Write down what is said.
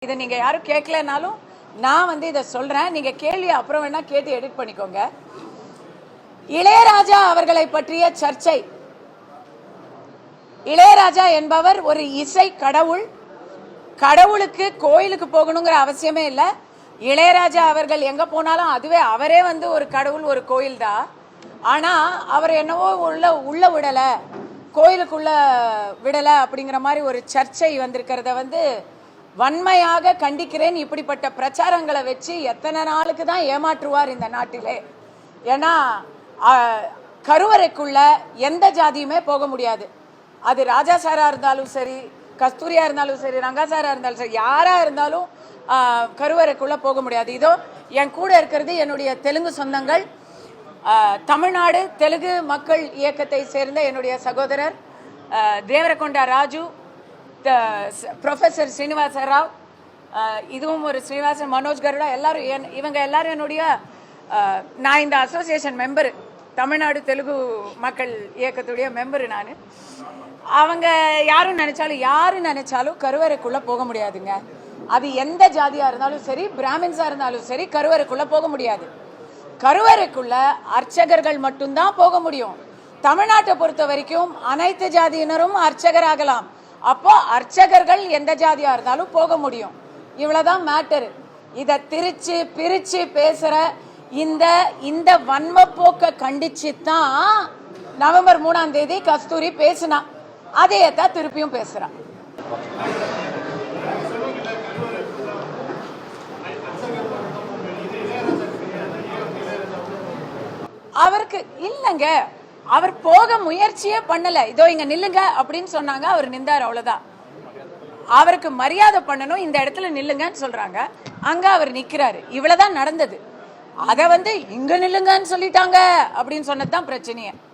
இதை நீங்க யாரும் கேட்கலனாலும் நான் வந்து இதை சொல்றேன். நீங்க கேள்வி அப்புறம் வேணா கேட்டு எடிட் பண்ணிக்கோங்க. இளையராஜா அவர்களை பற்றிய சர்ச்சை. இளையராஜா என்பவர் ஒரு இசை கடவுள். கடவுளுக்கு கோயிலுக்கு போகணுங்கிற அவசியமே இல்லை. இளையராஜா அவர்கள் எங்க போனாலும் அதுவே அவரே வந்து ஒரு கடவுள், ஒரு கோயில் தான். ஆனா அவர் என்னவோ உள்ள விடல, கோயிலுக்குள்ள விடல அப்படிங்கிற மாதிரி ஒரு சர்ச்சை வந்திருக்கிறத வந்து வன்மையாக கண்டிக்கிறேன். இப்படிப்பட்ட பிரச்சாரங்களை வச்சு எத்தனை நாளுக்கு தான் ஏமாற்றுவார் இந்த நாட்டிலே? ஏன்னா கருவறைக்குள்ள எந்த ஜாதியுமே போக முடியாது. அது ராஜா சாரா இருந்தாலும் சரி, கஸ்தூரியா இருந்தாலும் சரி, ரங்கா சாரா இருந்தாலும் சரி, யாரா இருந்தாலும் கருவறைக்குள்ள போக முடியாது. இதோ என் கூட இருக்கிறது என்னுடைய தெலுங்கு சொந்தங்கள், தமிழ்நாடு தெலுங்கு மக்கள் இயக்கத்தை சேர்ந்த என்னுடைய சகோதரர் தேவரகொண்டா ராஜு, ப்ரொஃபஸர் ஸ்ரீனிவாச ராவ், இதுவும் ஒரு ஸ்ரீனிவாசன், மனோஜ் கருடா, எல்லாரும் இவங்க எல்லாரும் என்னுடைய நான் இந்த அசோசியேஷன் மெம்பரு, தமிழ்நாடு தெலுங்கு மக்கள் இயக்கத்துடைய மெம்பரு நான். அவங்க யாரு நினைச்சாலும் கருவறைக்குள்ள போக முடியாதுங்க. அது எந்த ஜாதியா இருந்தாலும் சரி, பிராமின்ஸா இருந்தாலும் சரி, கருவறைக்குள்ள போக முடியாது. கருவறைக்குள்ள அர்ச்சகர்கள் மட்டும்தான் போக முடியும். தமிழ்நாட்டை பொறுத்த வரைக்கும் அனைத்து ஜாதியினரும் அர்ச்சகராகலாம். அப்போ அர்ச்சகர்கள் எந்த ஜாதியா இருந்தாலும் போக முடியும். இவ்வளவுதான் மேட்டர். இதை பிரிச்சு பேசுற இந்த வன்ம போக்க கண்டிச்சு தான் நவம்பர் 3ஆம் தேதி கஸ்தூரி பேசினா. அதே தான் திருப்பியும் பேசுறான். அவருக்கு இல்லங்க, அவர் போக முயற்சியே பண்ணல. இதோ இங்க நில்லுங்க அப்படின்னு சொன்னாங்க, அவர் நின்றார், அவ்வளவுதான். அவருக்கு மரியாதை பண்ணணும், இந்த இடத்துல நில்லுங்கன்னு சொல்றாங்க, அங்க அவர் நிக்கிறாரு. இவ்வளவுதான் நடந்தது. அத வந்து இங்க நில்லுங்கன்னு சொல்லிட்டாங்க அப்படின்னு சொன்னதுதான் பிரச்சனையே.